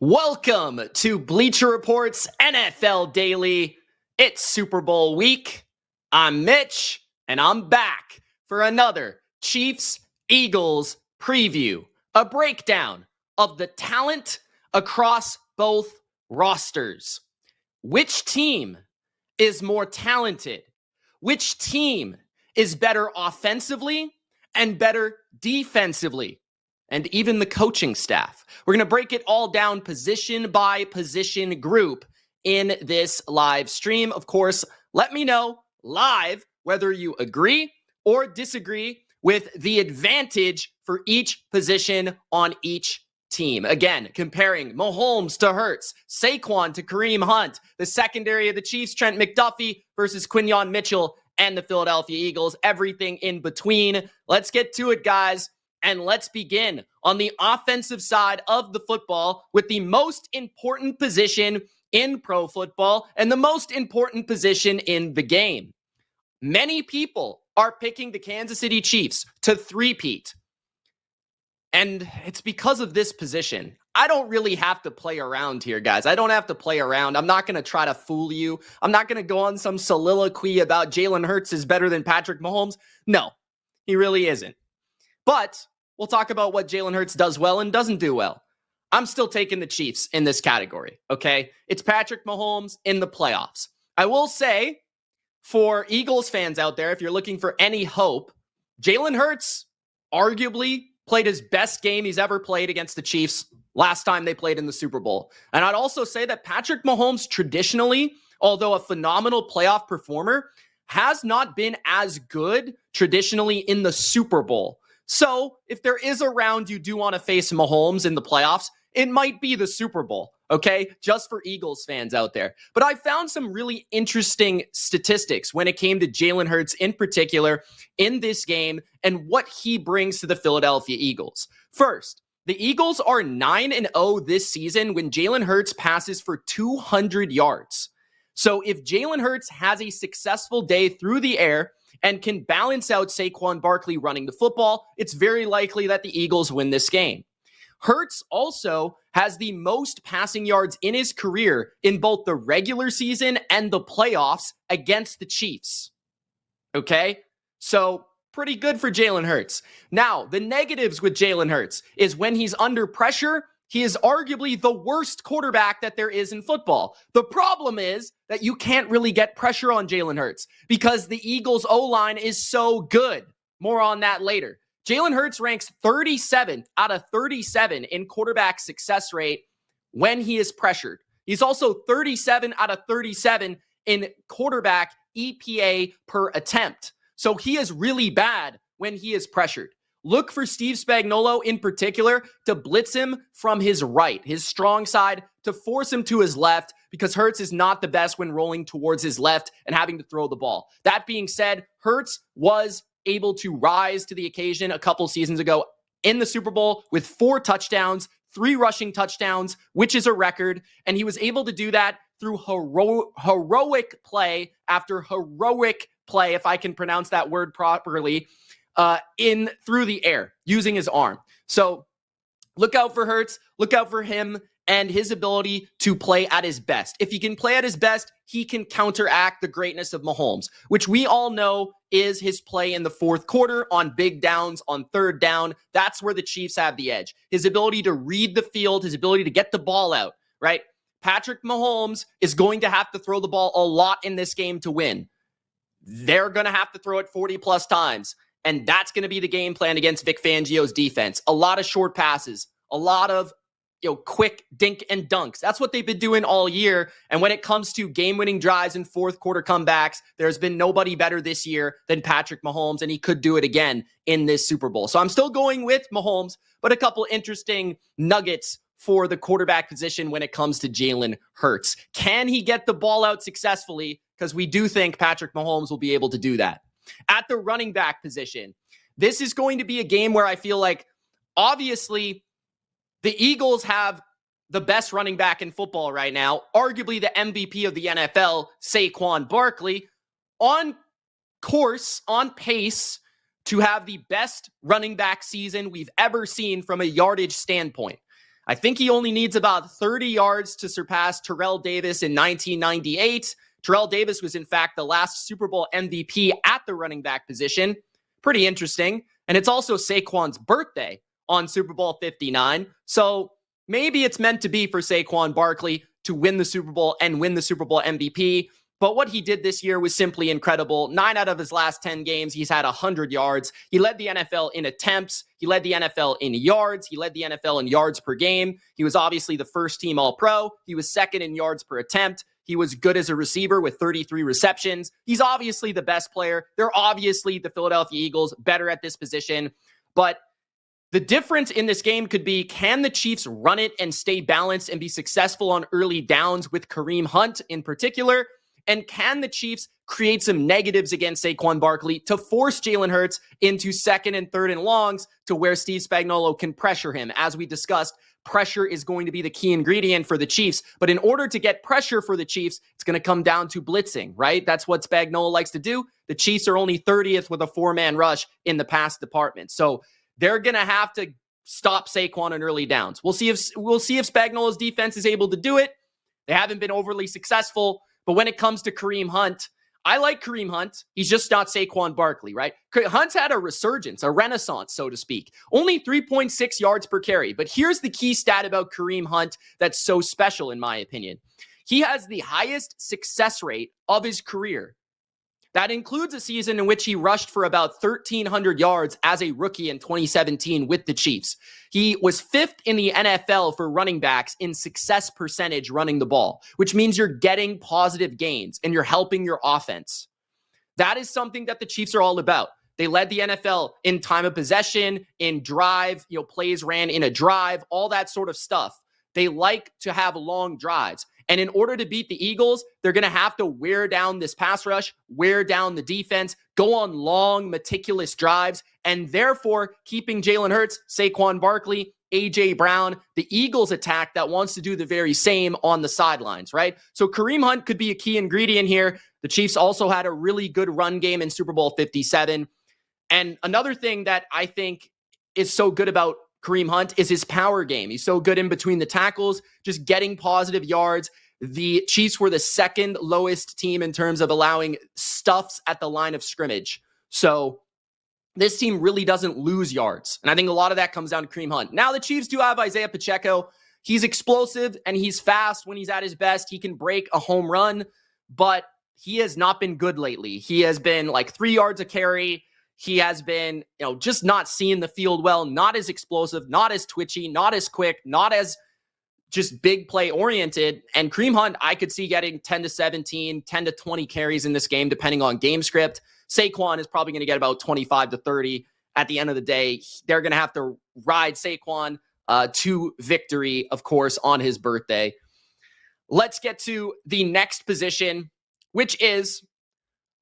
Welcome to Bleacher Report's NFL Daily. It's Super Bowl week. I'm Mitch, and I'm back for another Chiefs-Eagles preview, a breakdown of the talent across both rosters. Which team is more talented? Which team is better offensively and better defensively? And even the coaching staff. We're going to break it all down position by position group in this live stream. Of course, let me know live whether you agree or disagree with the advantage for each position on each team. Again, comparing Mahomes to Hurts, Saquon to Kareem Hunt, the secondary of the Chiefs, Trent McDuffie versus Quinyon Mitchell and the Philadelphia Eagles, everything in between. Let's get to it, guys. And let's begin on the offensive side of the football with the most important position in pro football and the most important position in the game. Many people are picking the Kansas City Chiefs to three-peat. And it's because of this position. I don't really have to play around here, guys. I don't have to play around. I'm not going to try to fool you. I'm not going to go on some soliloquy about Jalen Hurts is better than Patrick Mahomes. No, he really isn't. But we'll talk about what Jalen Hurts does well and doesn't do well. I'm still taking the Chiefs in this category, okay? It's Patrick Mahomes in the playoffs. I will say, for Eagles fans out there, if you're looking for any hope, Jalen Hurts arguably played his best game he's ever played against the Chiefs last time they played in the Super Bowl. And I'd also say that Patrick Mahomes traditionally, although a phenomenal playoff performer, has not been as good traditionally in the Super Bowl. So if there is a round you do want to face Mahomes in the playoffs, it might be the Super Bowl, okay? Just for Eagles fans out there. But I found some really interesting statistics when it came to Jalen Hurts in particular in this game and what he brings to the Philadelphia Eagles. First, the Eagles are 9-0 this season when Jalen Hurts passes for 200 yards. So if Jalen Hurts has a successful day through the air and can balance out Saquon Barkley running the football, it's very likely that the Eagles win this game. Hurts also has the most passing yards in his career in both the regular season and the playoffs against the Chiefs. Okay? So pretty good for Jalen Hurts. Now, the negatives with Jalen Hurts is when he's under pressure, he is arguably the worst quarterback that there is in football. The problem is that you can't really get pressure on Jalen Hurts because the Eagles' O-line is so good. More on that later. Jalen Hurts ranks 37th out of 37 in quarterback success rate when he is pressured. He's also 37 out of 37 in quarterback EPA per attempt. So he is really bad when he is pressured. Look for Steve Spagnuolo in particular to blitz him from his right, his strong side, to force him to his left because Hurts is not the best when rolling towards his left and having to throw the ball. That being said, Hurts was able to rise to the occasion a couple seasons ago in the Super Bowl with 4 touchdowns, 3 rushing touchdowns, which is a record. And he was able to do that through heroic play after heroic play, if I can pronounce that word properly, in through the air using his arm. So look out for Hurts, look out for him and his ability to play at his best. If he can play at his best, he can counteract the greatness of Mahomes, which we all know is his play in the fourth quarter on big downs, on third down. That's where the Chiefs have the edge. His ability to read the field, his ability to get the ball out, right? Patrick Mahomes is going to have to throw the ball a lot in this game to win. They're going to have to throw it 40 plus times. And that's going to be the game plan against Vic Fangio's defense. A lot of short passes, a lot of quick dink and dunks. That's what they've been doing all year. And when it comes to game-winning drives and fourth quarter comebacks, there's been nobody better this year than Patrick Mahomes, and he could do it again in this Super Bowl. So I'm still going with Mahomes, but a couple interesting nuggets for the quarterback position when it comes to Jalen Hurts. Can he get the ball out successfully? Because we do think Patrick Mahomes will be able to do that. At the running back position, this is going to be a game where I feel like, obviously, the Eagles have the best running back in football right now, arguably the MVP of the NFL, Saquon Barkley, on course, on pace to have the best running back season we've ever seen from a yardage standpoint. I think he only needs about 30 yards to surpass Terrell Davis in 1998. Terrell Davis was, in fact, the last Super Bowl MVP at the running back position. Pretty interesting. And it's also Saquon's birthday on Super Bowl 59. So maybe it's meant to be for Saquon Barkley to win the Super Bowl and win the Super Bowl MVP. But what he did this year was simply incredible. 9 out of his last 10 games, he's had 100 yards. He led the NFL in attempts. He led the NFL in yards. He led the NFL in yards per game. He was obviously the first team All-Pro. He was second in yards per attempt. He was good as a receiver with 33 receptions. He's obviously the best player. They're obviously the Philadelphia Eagles better at this position. But the difference in this game could be, can the Chiefs run it and stay balanced and be successful on early downs with Kareem Hunt in particular? And can the Chiefs create some negatives against Saquon Barkley to force Jalen Hurts into second and third and longs to where Steve Spagnuolo can pressure him? As we discussed, pressure is going to be the key ingredient for the Chiefs. But in order to get pressure for the Chiefs, it's going to come down to blitzing, right? That's what Spagnuolo likes to do. The Chiefs are only 30th with a 4-man rush in the pass department. So they're going to have to stop Saquon on early downs. We'll see if Spagnuolo's defense is able to do it. They haven't been overly successful. But when it comes to Kareem Hunt, I like Kareem Hunt. He's just not Saquon Barkley, right? Hunt's had a resurgence, a renaissance, so to speak. Only 3.6 yards per carry. But here's the key stat about Kareem Hunt that's so special, in my opinion. He has the highest success rate of his career. That includes a season in which he rushed for about 1,300 yards as a rookie in 2017 with the Chiefs. He was 5th in the NFL for running backs in success percentage running the ball, which means you're getting positive gains and you're helping your offense. That is something that the Chiefs are all about. They led the NFL in time of possession, in drive, plays ran in a drive, all that sort of stuff. They like to have long drives. And in order to beat the Eagles, they're going to have to wear down this pass rush, wear down the defense, go on long, meticulous drives, and therefore keeping Jalen Hurts, Saquon Barkley, A.J. Brown, the Eagles attack that wants to do the very same on the sidelines, right? So Kareem Hunt could be a key ingredient here. The Chiefs also had a really good run game in Super Bowl 57. And another thing that I think is so good about Kareem Hunt is his power game. He's so good in between the tackles, just getting positive yards. The Chiefs were the second lowest team in terms of allowing stuffs at the line of scrimmage. So this team really doesn't lose yards. And I think a lot of that comes down to Kareem Hunt. Now the Chiefs do have Isaiah Pacheco. He's explosive and he's fast when he's at his best. He can break a home run, but he has not been good lately. He has been like 3 yards a carry. He has been, just not seeing the field well, not as explosive, not as twitchy, not as quick, not as just big play oriented. And Kareem Hunt, I could see getting 10 to 17, 10 to 20 carries in this game, depending on game script. Saquon is probably going to get about 25 to 30. At the end of the day, they're going to have to ride Saquon to victory, of course, on his birthday. Let's get to the next position, which is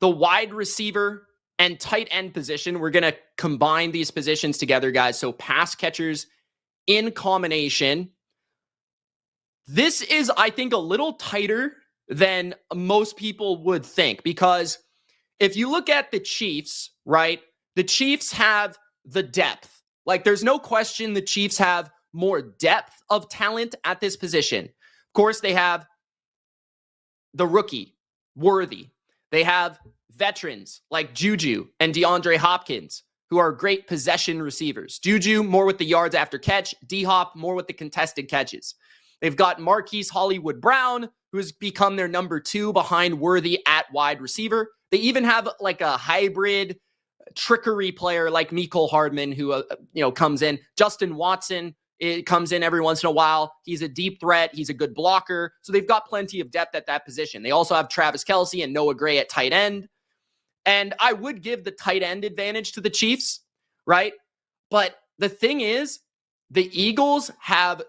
the wide receiver and tight end position. We're going to combine these positions together, guys. So pass catchers in combination. This is, I think, a little tighter than most people would think, because if you look at the Chiefs, right, the Chiefs have the depth. Like, there's no question the Chiefs have more depth of talent at this position. Of course, they have the rookie, Worthy. They have veterans like Juju and DeAndre Hopkins, who are great possession receivers. Juju, more with the yards after catch. D-Hop, more with the contested catches. They've got Marquise Hollywood Brown, who has become their number 2 behind Worthy at wide receiver. They even have like a hybrid trickery player like Mecole Hardman, who comes in. Justin Watson, it comes in every once in a while. He's a deep threat. He's a good blocker. So they've got plenty of depth at that position. They also have Travis Kelce and Noah Gray at tight end. And I would give the tight end advantage to the Chiefs, right? But the thing is, the Eagles have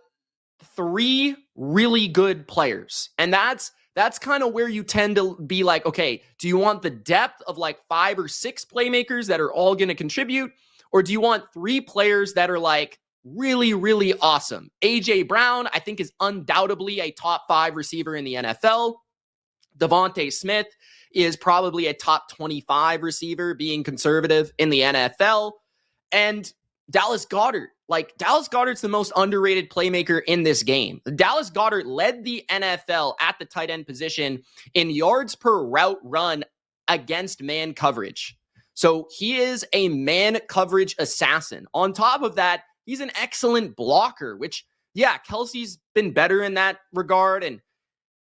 3 really good players. And that's kind of where you tend to be like, okay, do you want the depth of like 5 or 6 playmakers that are all going to contribute? Or do you want 3 players that are like really, really awesome? A.J. Brown, I think, is undoubtedly a top 5 receiver in the NFL. Devontae Smith is probably a top 25 receiver, being conservative, in the NFL. And Dallas Goedert like Dallas Goedert's the most underrated playmaker in this game. Dallas Goedert led the NFL at the tight end position in yards per route run against man coverage. So he is a man coverage assassin. On top of that, he's an excellent blocker, which, yeah, Kelsey's been better in that regard,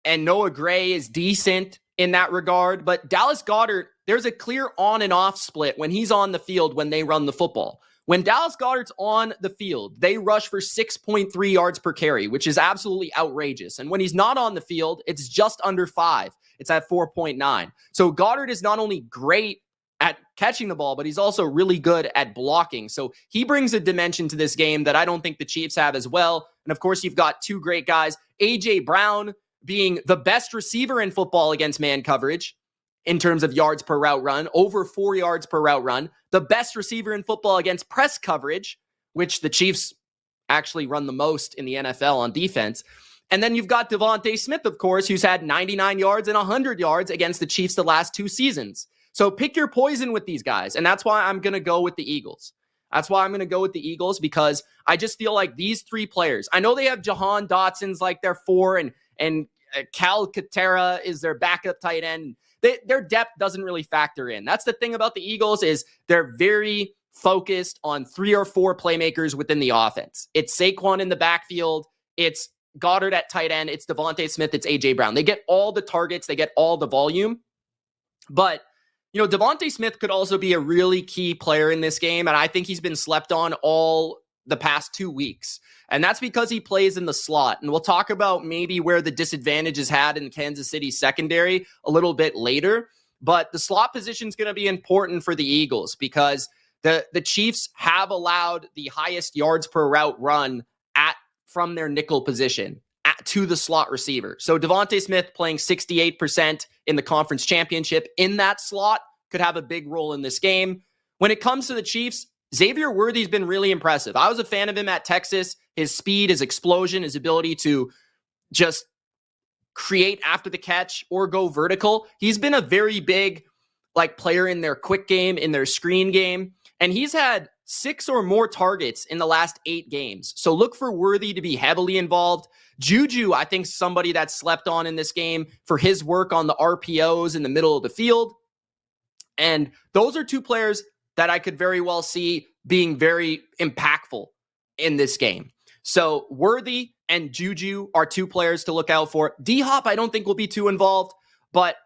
and Noah Gray is decent in that regard. But Dallas Goedert, there's a clear on and off split when he's on the field when they run the football. When Dallas Goedert's on the field, they rush for 6.3 yards per carry, which is absolutely outrageous. And when he's not on the field, it's just under 5. It's at 4.9. So Goedert is not only great at catching the ball, but he's also really good at blocking. So he brings a dimension to this game that I don't think the Chiefs have as well. And of course, you've got two great guys, A.J. Brown being the best receiver in football against man coverage in terms of yards per route run, over 4 yards per route run, the best receiver in football against press coverage, which the Chiefs actually run the most in the NFL on defense. And then you've got Devontae Smith, of course, who's had 99 yards and 100 yards against the Chiefs the last 2 seasons. So pick your poison with these guys. And that's why I'm going to go with the Eagles. That's why I'm going to go with the Eagles, because I just feel like these 3 players, I know they have Jahan Dotson's like their 4 and Cal Katera is their backup tight end. Their depth doesn't really factor in. That's the thing about the Eagles, is they're very focused on 3 or 4 playmakers within the offense. It's Saquon in the backfield. It's Goedert at tight end. It's Devontae Smith. It's A.J. Brown. They get all the targets. They get all the volume. But, you know, Devontae Smith could also be a really key player in this game, and I think he's been slept on all the past 2 weeks. And that's because he plays in the slot. And we'll talk about maybe where the disadvantage is had in Kansas City secondary a little bit later. But the slot position is going to be important for the Eagles, because the Chiefs have allowed the highest yards per route run from their nickel position to the slot receiver. So Devontae Smith playing 68% in the conference championship in that slot could have a big role in this game. When it comes to the Chiefs, Xavier Worthy's been really impressive. I was a fan of him at Texas. His speed, his explosion, his ability to just create after the catch or go vertical. He's been a very big player in their quick game, in their screen game. And he's had 6 or more targets in the last 8 games. So look for Worthy to be heavily involved. Juju, I think, somebody that's slept on in this game for his work on the RPOs in the middle of the field. And those are 2 players that I could very well see being very impactful in this game. So Worthy and Juju are 2 players to look out for. D-Hop, I don't think will be too involved, but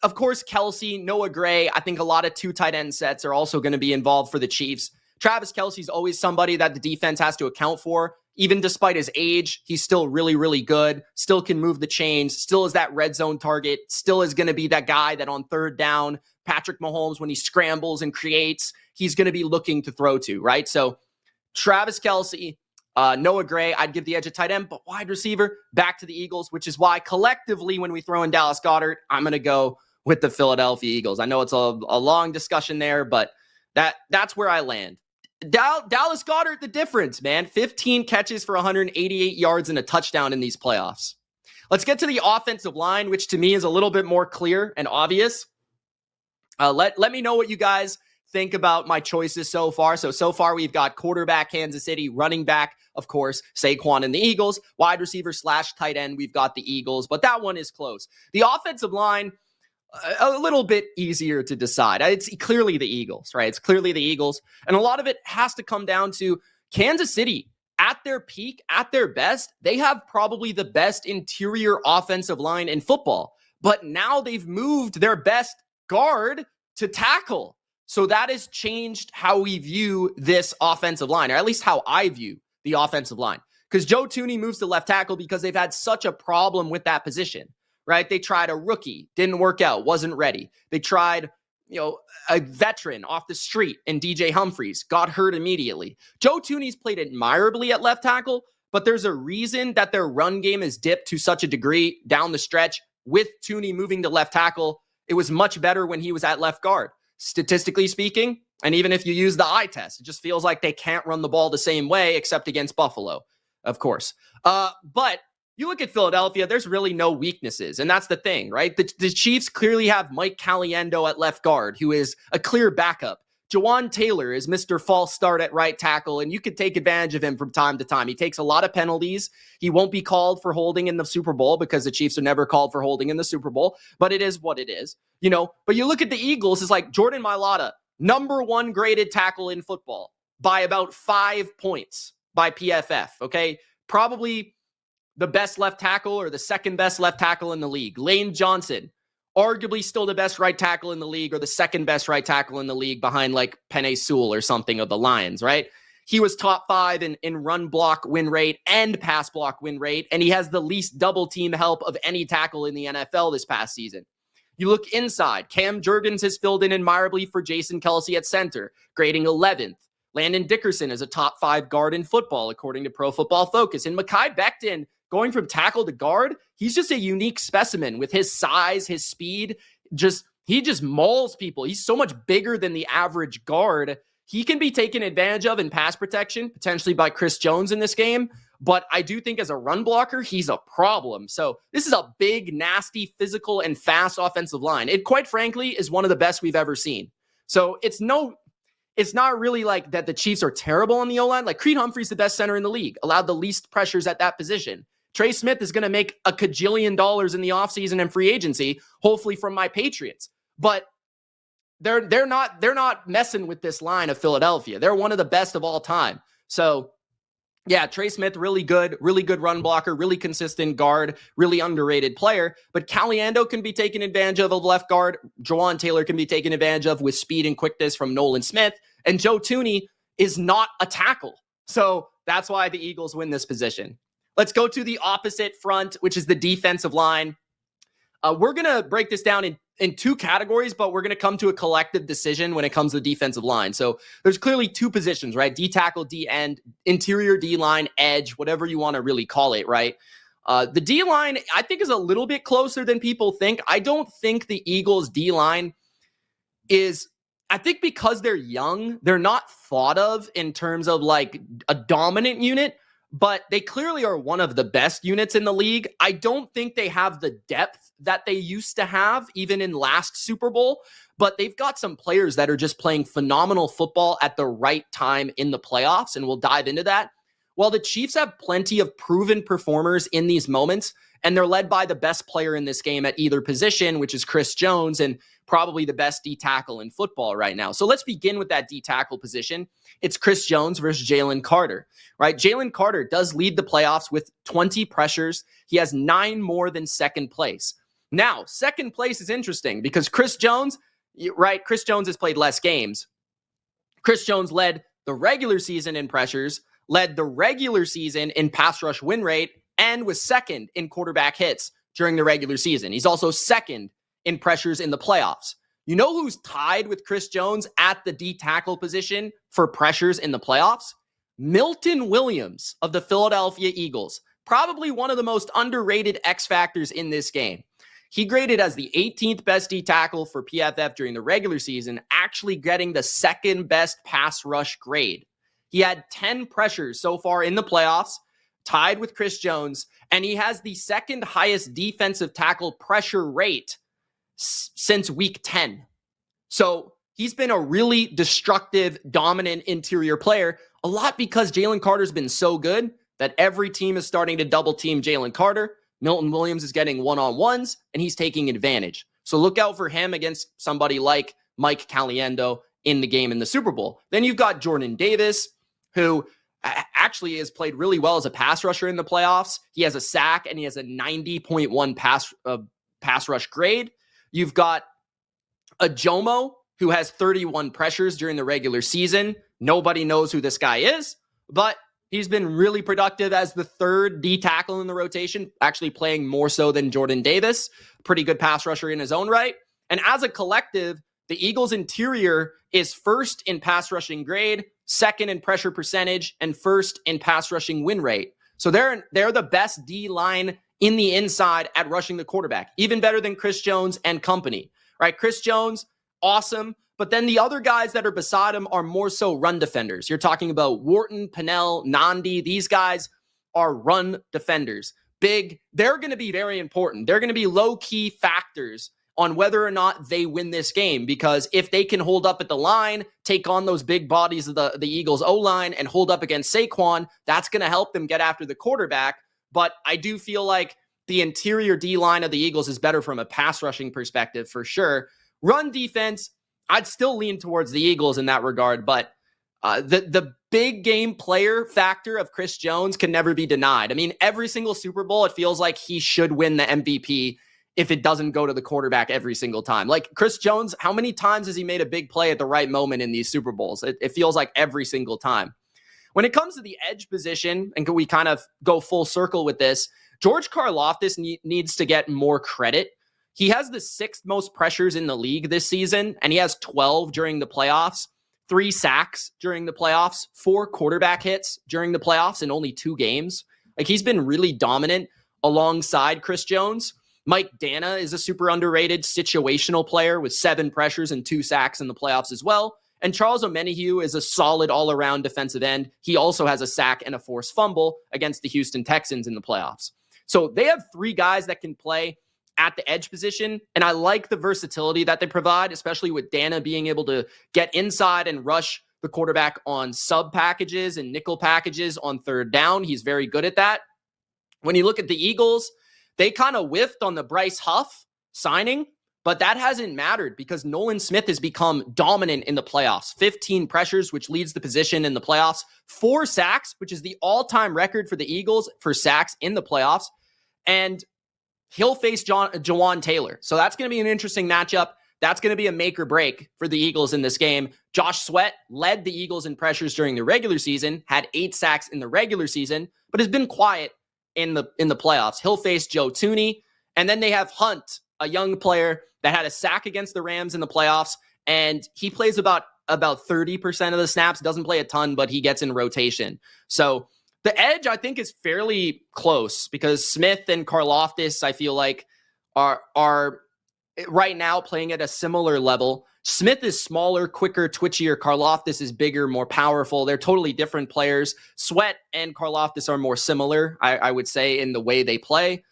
of course, Kelsey, Noah Gray, I think a lot of 2 tight end sets are also going to be involved for the Chiefs. Travis Kelce's always somebody that the defense has to account for. Even despite his age, he's still really, really good, still can move the chains, still is that red zone target, still is going to be that guy that on 3rd down, Patrick Mahomes, when he scrambles and creates, he's going to be looking to throw to, right? So Travis Kelce, Noah Gray, I'd give the edge at tight end, but wide receiver, back to the Eagles, which is why collectively when we throw in Dallas Goedert, I'm going to go with the Philadelphia Eagles. I know it's a long discussion there, but that's where I land. Dallas Goedert, the difference, man. 15 catches for 188 yards and a touchdown in these playoffs. Let's get to the offensive line, which to me is a little bit more clear and obvious. Let me know what you guys think about my choices so far. So far we've got quarterback Kansas City, running back, of course, Saquon and the Eagles, wide receiver / tight end, we've got the Eagles, but that one is close. The offensive line, a little bit easier to decide. It's clearly the Eagles, right? It's clearly the Eagles. And a lot of it has to come down to Kansas City. At their peak, at their best, they have probably the best interior offensive line in football. But now they've moved their best guard to tackle. So that has changed how we view this offensive line, or at least how I view the offensive line. Because Joe Thuney moves to left tackle because they've had such a problem with that position. Right? They tried a rookie, didn't work out, wasn't ready. They tried, a veteran off the street and DJ Humphries, got hurt immediately. Joe Thuney's played admirably at left tackle, but there's a reason that their run game has dipped to such a degree down the stretch. With Thuney moving to left tackle, it was much better when he was at left guard. Statistically speaking, and even if you use the eye test, it just feels like they can't run the ball the same way except against Buffalo, of course. But you look at Philadelphia, there's really no weaknesses. And that's the thing, right? The Chiefs clearly have Mike Caliendo at left guard, who is a clear backup. Jawan Taylor is Mr. False Start at right tackle, and you could take advantage of him from time to time. He takes a lot of penalties. He won't be called for holding in the Super Bowl because the Chiefs are never called for holding in the Super Bowl, but it is what it is, you know. But you look at the Eagles, it's like Jordan Mailata, number 1 graded tackle in football by about 5 points by PFF, okay? Probably the best left tackle or the second best left tackle in the league. Lane Johnson, arguably still the best right tackle in the league or the second best right tackle in the league behind like Penei Sewell or something of the Lions, right? He was top 5 in run block win rate and pass block win rate, and he has the least double team help of any tackle in the NFL this past season. You look inside, Cam Jurgens has filled in admirably for Jason Kelce at center, grading 11th. Landon Dickerson is a top 5 guard in football, according to Pro Football Focus. And Mekhi Becton, going from tackle to guard, he's just a unique specimen with his size, his speed. He just mauls people. He's so much bigger than the average guard. He can be taken advantage of in pass protection, potentially by Chris Jones in this game. But I do think as a run blocker, he's a problem. So this is a big, nasty, physical, and fast offensive line. It, quite frankly, is one of the best we've ever seen. So it's not really like that the Chiefs are terrible on the O-line. Like Creed Humphrey's the best center in the league, allowed the least pressures at that position. Trey Smith is going to make $1 kajillion in the offseason and free agency, hopefully from my Patriots. But they're not messing with this line of Philadelphia. They're one of the best of all time. So yeah, Trey Smith, really good run blocker, really consistent guard, really underrated player. But Caliendo can be taken advantage of left guard. Jawan Taylor can be taken advantage of with speed and quickness from Nolan Smith. And Joe Thuney is not a tackle. So that's why the Eagles win this position. Let's go to the opposite front, which is the defensive line. We're going to break this down in 2 categories, but we're going to come to a collective decision when it comes to the defensive line. So there's clearly 2 positions, right? D tackle, D end, interior D line, edge, whatever you want to really call it, right? The D line, I think, is a little bit closer than people think. I don't think the Eagles D line is, I think because they're young, they're not thought of in terms of like a dominant unit, but they clearly are one of the best units in the league. I don't think they have the depth that they used to have, even in last Super Bowl, but they've got some players that are just playing phenomenal football at the right time in the playoffs, and we'll dive into that. While the Chiefs have plenty of proven performers in these moments, and they're led by the best player in this game at either position, which is Chris Jones, and probably the best D tackle in football right now. So let's begin with that D tackle position. It's Chris Jones versus Jalen Carter, right? Jalen Carter does lead the playoffs with 20 pressures. He has 9 more than second place. Now, second place is interesting because Chris Jones, right? Chris Jones has played less games. Chris Jones led the regular season in pressures, led the regular season in pass rush win rate, and was second in quarterback hits during the regular season. He's also second in pressures in the playoffs. You know who's tied with Chris Jones at the D tackle position for pressures in the playoffs? Milton Williams of the Philadelphia Eagles, probably one of the most underrated X factors in this game. He graded as the 18th best D tackle for PFF during the regular season, actually getting the second best pass rush grade. He had 10 pressures so far in the playoffs, tied with Chris Jones, and he has the second highest defensive tackle pressure rate since week 10. So he's been a really destructive, dominant interior player, a lot because Jalen Carter's been so good that every team is starting to double team Jalen Carter. Milton Williams is getting one-on-ones, and he's taking advantage. So look out for him against somebody like Mike Caliendo in the game in the Super Bowl. Then you've got Jordan Davis, who actually has played really well as a pass rusher in the playoffs. He has a sack, and he has a 90.1 pass rush grade. You've got a Jomo, who has 31 pressures during the regular season. Nobody knows who this guy is, but he's been really productive as the third D tackle in the rotation, actually playing more so than Jordan Davis. Pretty good pass rusher in his own right. And as a collective, the Eagles interior is first in pass rushing grade, second in pressure percentage, and first in pass rushing win rate. So they're the best D line in the inside at rushing the quarterback, even better than Chris Jones and company, right? Chris Jones, awesome. But then the other guys that are beside him are more so run defenders. You're talking about Wharton, Pennell, Nandi. These guys are run defenders. Big. They're going to be very important. They're going to be low-key factors on whether or not they win this game, because if they can hold up at the line, take on those big bodies of the Eagles O-line and hold up against Saquon, that's going to help them get after the quarterback. But I do feel like the interior D-line of the Eagles is better from a pass rushing perspective for sure. Run defense, I'd still lean towards the Eagles in that regard, but the big game player factor of Chris Jones can never be denied. I mean, every single Super Bowl, it feels like he should win the MVP if it doesn't go to the quarterback every single time. Like Chris Jones, how many times has he made a big play at the right moment in these Super Bowls? It feels like every single time. When it comes to the edge position, and we kind of go full circle with this, George Karlaftis needs to get more credit. He has the 6th most pressures in the league this season, and he has 12 during the playoffs, 3 sacks during the playoffs, 4 quarterback hits during the playoffs in only 2 games. Like, he's been really dominant alongside Chris Jones. Mike Dana is a super underrated situational player with 7 pressures and 2 sacks in the playoffs as well. And Charles Omenihu is a solid all-around defensive end. He also has a sack and a forced fumble against the Houston Texans in the playoffs. So they have 3 guys that can play at the edge position, and I like the versatility that they provide, especially with Dana being able to get inside and rush the quarterback on sub packages and nickel packages on 3rd down. He's very good at that. When you look at the Eagles, they kind of whiffed on the Bryce Huff signing, but that hasn't mattered because Nolan Smith has become dominant in the playoffs. 15 pressures, which leads the position in the playoffs. 4 sacks, which is the all-time record for the Eagles for sacks in the playoffs. And he'll face Jawan Taylor. So that's going to be an interesting matchup. That's going to be a make or break for the Eagles in this game. Josh Sweat led the Eagles in pressures during the regular season, had 8 sacks in the regular season, but has been quiet in the playoffs. He'll face Joe Thuney. And then they have Hunt, a young player that had a sack against the Rams in the playoffs. And he plays about 30% of the snaps, doesn't play a ton, but he gets in rotation. So the edge, I think, is fairly close because Smith and Karlaftis, I feel like, are right now playing at a similar level. Smith is smaller, quicker, twitchier. Karlaftis is bigger, more powerful. They're totally different players. Sweat and Karlaftis are more similar, I would say, in the way they play.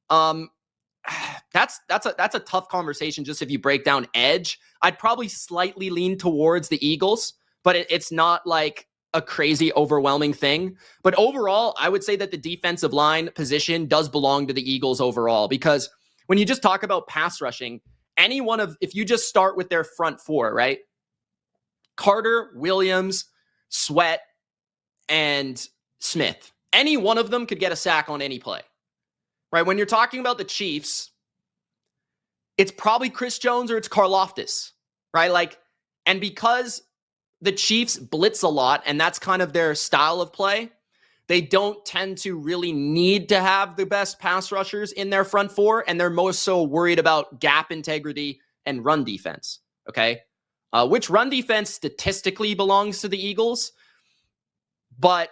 That's a tough conversation just if you break down edge. I'd probably slightly lean towards the Eagles, but it's not like a crazy overwhelming thing. But overall, I would say that the defensive line position does belong to the Eagles overall, because when you just talk about pass rushing, if you just start with their front 4, right? Carter, Williams, Sweat, and Smith. Any one of them could get a sack on any play, right? When you're talking about the Chiefs, it's probably Chris Jones or it's Karlaftis, right? And because the Chiefs blitz a lot, and that's kind of their style of play, they don't tend to really need to have the best pass rushers in their front 4, and they're most so worried about gap integrity and run defense, okay? Which run defense statistically belongs to the Eagles, but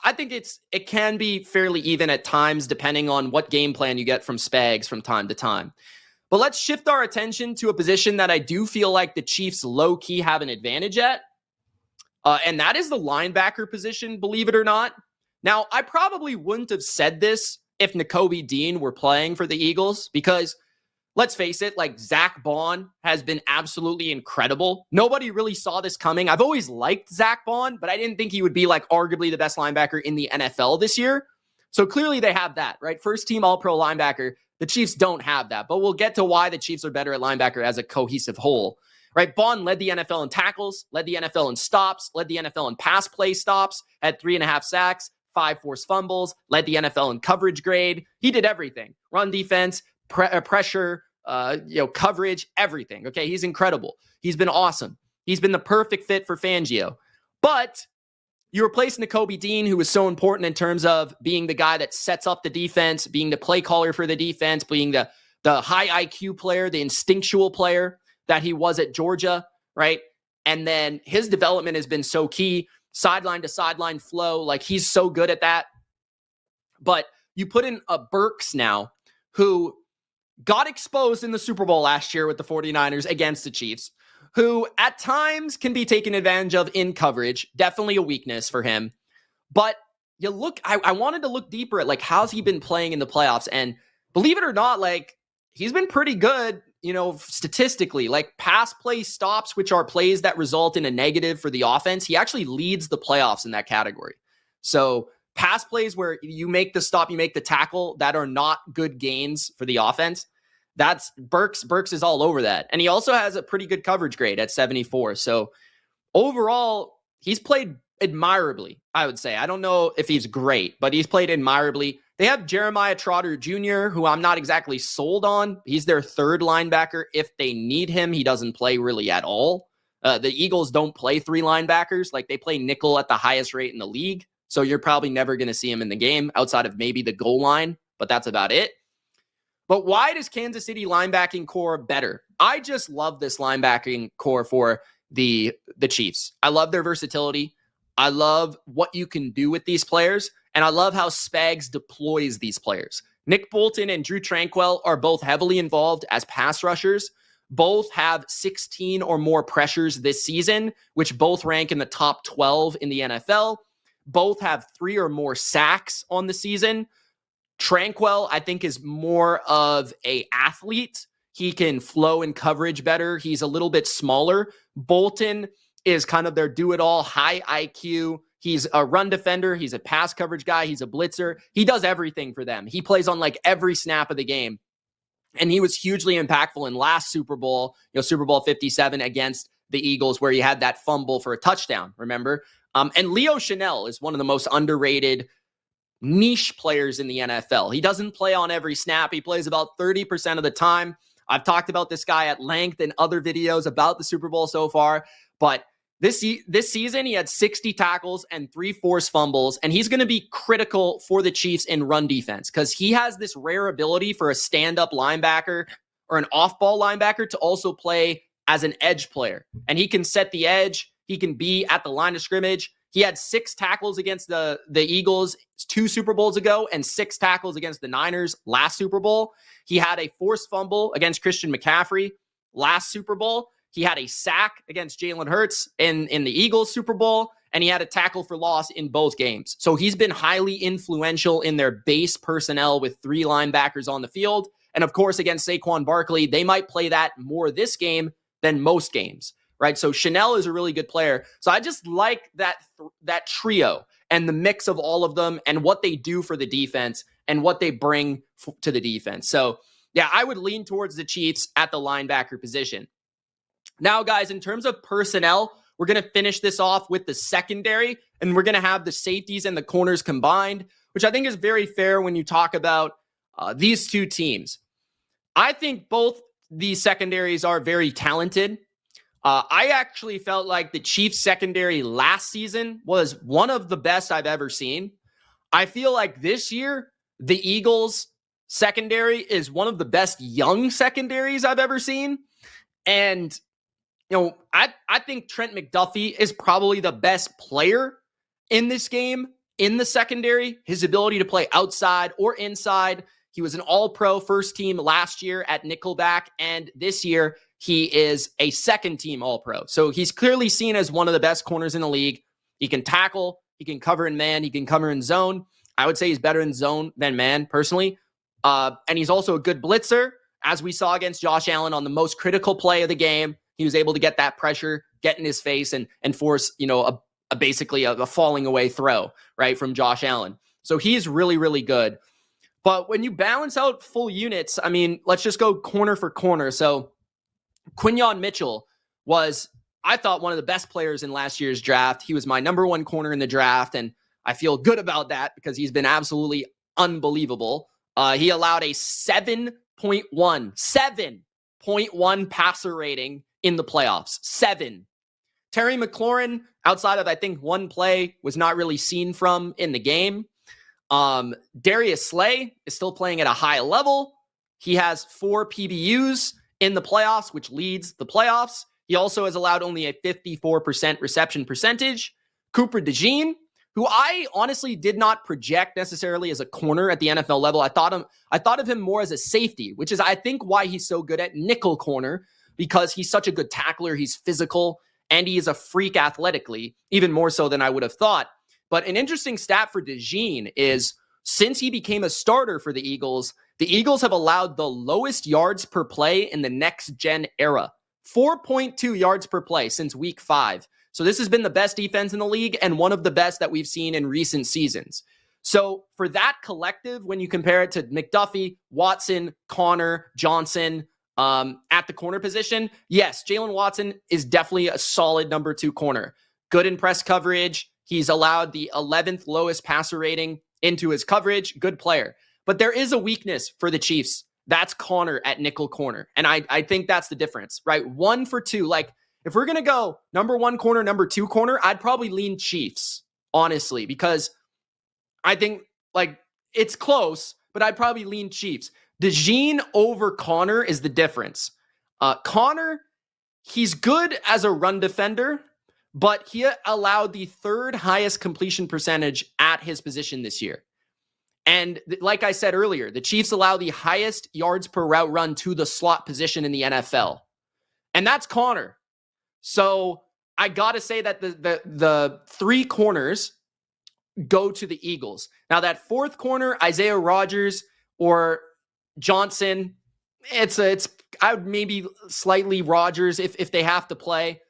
I think it can be fairly even at times depending on what game plan you get from Spags from time to time. But let's shift our attention to a position that I do feel like the Chiefs low-key have an advantage at, and that is the linebacker position, believe it or not. Now, I probably wouldn't have said this if Nakobe Dean were playing for the Eagles, because let's face it, Zach Bond has been absolutely incredible. Nobody really saw this coming. I've always liked Zach Bond, but I didn't think he would be arguably the best linebacker in the NFL this year. So clearly they have that, right? First team All-Pro linebacker. The Chiefs don't have that, but we'll get to why the Chiefs are better at linebacker as a cohesive whole. Right, Bond led the NFL in tackles, led the NFL in stops, led the NFL in pass play stops, had 3.5 sacks, 5 forced fumbles, led the NFL in coverage grade. He did everything. Run defense, pressure, coverage, everything. Okay, he's incredible. He's been awesome. He's been the perfect fit for Fangio. But you replace Nakobe Dean, who was so important in terms of being the guy that sets up the defense, being the play caller for the defense, being the high IQ player, the instinctual player that he was at Georgia, right? And then his development has been so key, sideline to sideline flow. He's so good at that. But you put in a Burks now, who got exposed in the Super Bowl last year with the 49ers against the Chiefs, who at times can be taken advantage of in coverage. Definitely a weakness for him. But I wanted to look deeper at how's he been playing in the playoffs. And believe it or not, he's been pretty good statistically, like pass play stops, which are plays that result in a negative for the offense, he actually leads the playoffs in that category. So pass plays where you make the stop, you make the tackle that are not good gains for the offense, that's Burks is all over that. And he also has a pretty good coverage grade at 74. So overall, he's played admirably, I would say. I don't know if he's great, but he's played admirably. They have Jeremiah Trotter Jr., who I'm not exactly sold on. He's their third linebacker if they need him. He doesn't play really at all. The Eagles don't play three linebackers. Like, they play nickel at the highest rate in the league. So you're probably never going to see him in the game outside of maybe the goal line, but that's about it. But why does Kansas City linebacking core better? I just love this linebacking core for the Chiefs. I love their versatility. I love what you can do with these players, and I love how Spags deploys these players. Nick Bolton and Drew Tranquill are both heavily involved as pass rushers. Both have 16 or more pressures this season, which both rank in the top 12 in the NFL. Both have 3 or more sacks on the season. Tranquill, I think, is more of an athlete. He can flow in coverage better. He's a little bit smaller. Bolton is kind of their do-it-all, high IQ. He's a run defender. He's a pass coverage guy. He's a blitzer. He does everything for them. He plays on like every snap of the game. And he was hugely impactful in last Super Bowl, Super Bowl 57 against the Eagles, where he had that fumble for a touchdown, remember? And Leo Chanel is one of the most underrated niche players in the NFL. He doesn't play on every snap. He plays about 30% of the time. I've talked about this guy at length in other videos about the Super Bowl so far, but this season he had 60 tackles and 3 forced fumbles, and he's going to be critical for the Chiefs in run defense because he has this rare ability for a stand-up linebacker or an off-ball linebacker to also play as an edge player, and he can set the edge. He can be at the line of scrimmage. He had 6 tackles against the Eagles 2 Super Bowls ago and 6 tackles against the Niners last Super Bowl. He had a forced fumble against Christian McCaffrey last Super Bowl. He had a sack against Jalen Hurts in the Eagles Super Bowl, and he had a tackle for loss in both games. So he's been highly influential in their base personnel with 3 linebackers on the field. And of course, against Saquon Barkley, they might play that more this game than most games. Right. So Chanel is a really good player. So I just like that trio and the mix of all of them and what they do for the defense and what they bring to the defense. So, yeah, I would lean towards the Chiefs at the linebacker position. Now, guys, in terms of personnel, we're going to finish this off with the secondary, and we're going to have the safeties and the corners combined, which I think is very fair when you talk about these two teams. I think both these secondaries are very talented. I actually felt like the Chiefs secondary last season was one of the best I've ever seen. I feel like this year, the Eagles secondary is one of the best young secondaries I've ever seen. And, I think Trent McDuffie is probably the best player in this game in the secondary. His ability to play outside or inside. He was an all-pro first team last year at Nickelback, and this year he is a second-team all-pro. So he's clearly seen as one of the best corners in the league. He can tackle, he can cover in man, he can cover in zone. I would say he's better in zone than man, personally. And he's also a good blitzer, as we saw against Josh Allen on the most critical play of the game. He was able to get that pressure, get in his face, and force, basically a falling away throw, right, from Josh Allen. So he's really, really good. But when you balance out full units, I mean, let's just go corner for corner. So Quinyon Mitchell was, I thought, one of the best players in last year's draft. He was my number 1 corner in the draft, and I feel good about that because he's been absolutely unbelievable. He allowed a 7.1 passer rating in the playoffs. 7. Terry McLaurin, outside of, I think, 1 play, was not really seen from in the game. Darius Slay is still playing at a high level. He has 4 PBUs in the playoffs, which leads the playoffs. He also has allowed only a 54% reception percentage. Cooper DeJean, who I honestly did not project necessarily as a corner at the NFL level. I thought of him more as a safety, which is, I think, why he's so good at nickel corner, because he's such a good tackler. He's physical, and he is a freak athletically, even more so than I would have thought. But an interesting stat for DeJean is Since he became a starter for the Eagles have allowed the lowest yards per play in the next gen era. 4.2 yards per play since week 5. So this has been the best defense in the league and one of the best that we've seen in recent seasons. So for that collective, when you compare it to McDuffie, Watson, Connor, Johnson, at the corner position, yes, Jalen Watson is definitely a solid number 2 corner. Good in press coverage. He's allowed the 11th lowest passer rating into his coverage. Good player. But there is a weakness for the Chiefs. That's Connor at nickel corner. And I think that's the difference, right? 1 for 2. Like, if we're going to go number 1 corner, number 2 corner, I'd probably lean Chiefs, honestly, because I think, like, it's close, but I'd probably lean Chiefs. DeJean over Connor is the difference. Connor, he's good as a run defender, but he allowed the 3rd highest completion percentage at his position this year. And like I said earlier, the Chiefs allow the highest yards per route run to the slot position in the NFL. And that's Connor. So I got to say that the 3 corners go to the Eagles. Now that 4th corner, Isaiah Rodgers or Johnson, I would maybe slightly Rodgers if they have to play.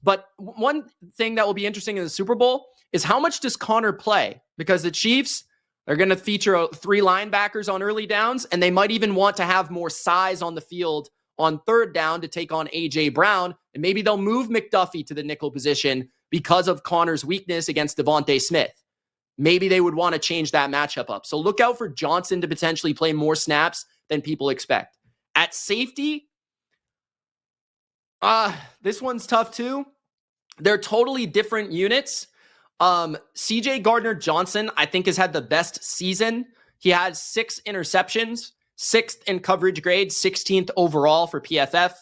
But one thing that will be interesting in the Super Bowl is how much does Connor play? Because the Chiefs are going to feature 3 linebackers on early downs, and they might even want to have more size on the field on 3rd down to take on A.J. Brown, and maybe they'll move McDuffie to the nickel position because of Connor's weakness against Devontae Smith. Maybe they would want to change that matchup up. So look out for Johnson to potentially play more snaps than people expect. At safety, this one's tough too. They're totally different units. CJ Gardner-Johnson, I think, has had the best season. He has 6 interceptions, 6th in coverage grade, 16th overall for PFF.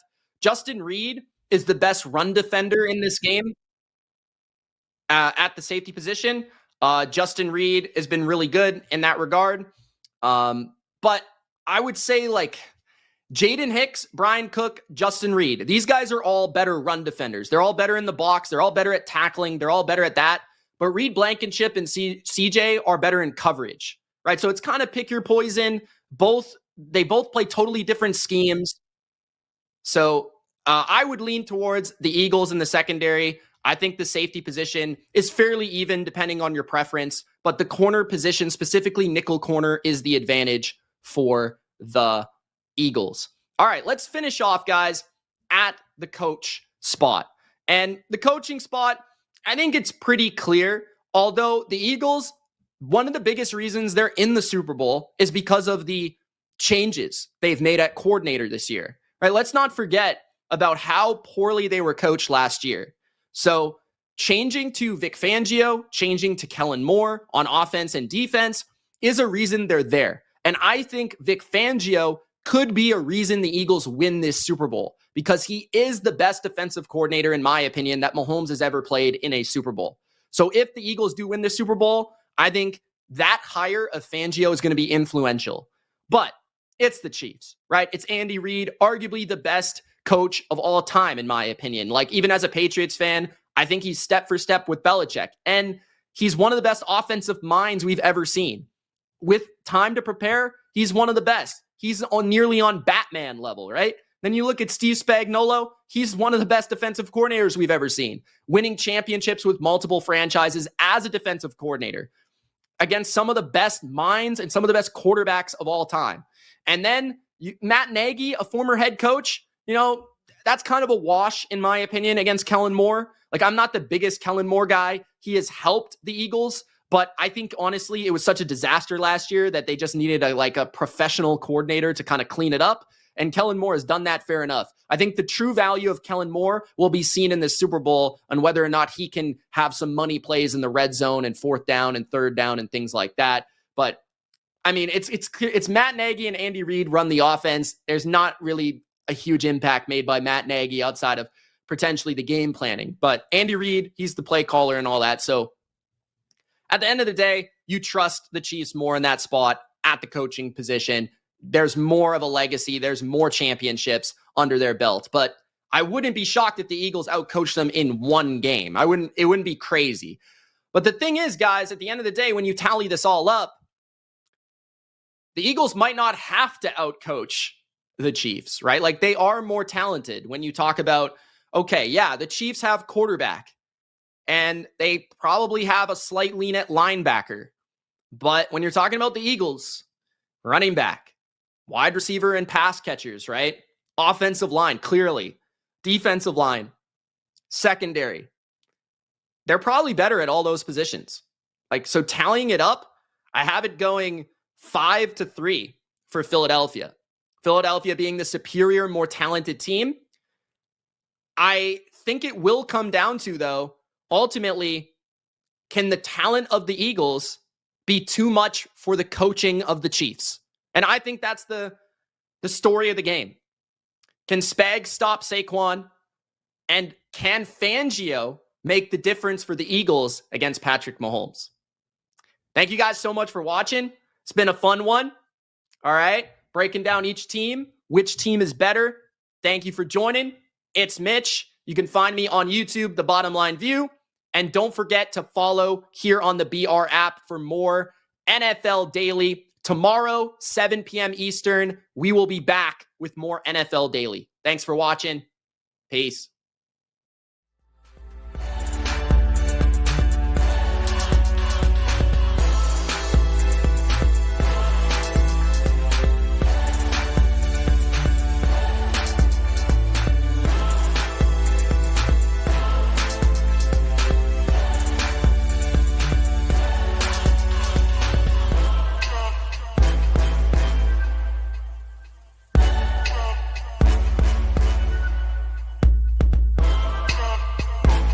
Justin Reed is the best run defender in this game at the safety position. Justin Reed has been really good in that regard. But I would say, like, Jaden Hicks, Brian Cook, Justin Reed. These guys are all better run defenders. They're all better in the box. They're all better at tackling. They're all better at that. But Reed Blankenship and CJ are better in coverage, right? So it's kind of pick your poison. They both play totally different schemes. So I would lean towards the Eagles in the secondary. I think the safety position is fairly even depending on your preference, but the corner position, specifically nickel corner, is the advantage for the Eagles. All right, let's finish off, guys, at the coach spot. And the coaching spot, I think it's pretty clear. Although the Eagles, one of the biggest reasons they're in the Super Bowl is because of the changes they've made at coordinator this year. Right? Let's not forget about how poorly they were coached last year. So changing to Vic Fangio, changing to Kellen Moore on offense and defense is a reason they're there. And I think Vic Fangio could be a reason the Eagles win this Super Bowl because he is the best defensive coordinator, in my opinion, that Mahomes has ever played in a Super Bowl. So if the Eagles do win the Super Bowl, I think that hire of Fangio is going to be influential. But it's the Chiefs, right? It's Andy Reid, arguably the best coach of all time, in my opinion. Like, even as a Patriots fan, I think he's step for step with Belichick. And he's one of the best offensive minds we've ever seen. With time to prepare, he's one of the best. He's nearly on Batman level, right? Then you look at Steve Spagnuolo. He's one of the best defensive coordinators we've ever seen, winning championships with multiple franchises as a defensive coordinator against some of the best minds and some of the best quarterbacks of all time. And then Matt Nagy, a former head coach, that's kind of a wash, in my opinion, against Kellen Moore. Like, I'm not the biggest Kellen Moore guy. He has helped the Eagles, but I think, honestly, it was such a disaster last year that they just needed a professional coordinator to kind of clean it up. And Kellen Moore has done that fair enough. I think the true value of Kellen Moore will be seen in the Super Bowl on whether or not he can have some money plays in the red zone and 4th down and 3rd down and things like that. But I mean, it's Matt Nagy and Andy Reid run the offense. There's not really a huge impact made by Matt Nagy outside of potentially the game planning. But Andy Reid, he's the play caller and all that. So at the end of the day, you trust the Chiefs more in that spot at the coaching position. There's more of a legacy. There's more championships under their belt. But I wouldn't be shocked if the Eagles outcoached them in one game. It wouldn't be crazy. But the thing is, guys, at the end of the day, when you tally this all up, the Eagles might not have to outcoach the Chiefs, right? Like, they are more talented when you talk about, okay, yeah, the Chiefs have quarterback and they probably have a slight lean at linebacker. But when you're talking about the Eagles, running back, wide receiver, and pass catchers, right? Offensive line, clearly. Defensive line, secondary. They're probably better at all those positions. Like, so tallying it up, I have it going 5-3 for Philadelphia. Philadelphia being the superior, more talented team. I think it will come down to, though, ultimately, can the talent of the Eagles be too much for the coaching of the Chiefs? And I think that's the story of the game. Can Spags stop Saquon? And can Fangio make the difference for the Eagles against Patrick Mahomes? Thank you guys so much for watching. It's been a fun one. All right. Breaking down each team, which team is better. Thank you for joining. It's Mitch. You can find me on YouTube, The Bottom Line View. And don't forget to follow here on the BR app for more NFL Daily. Tomorrow, 7 p.m. Eastern, we will be back with more NFL Daily. Thanks for watching. Peace.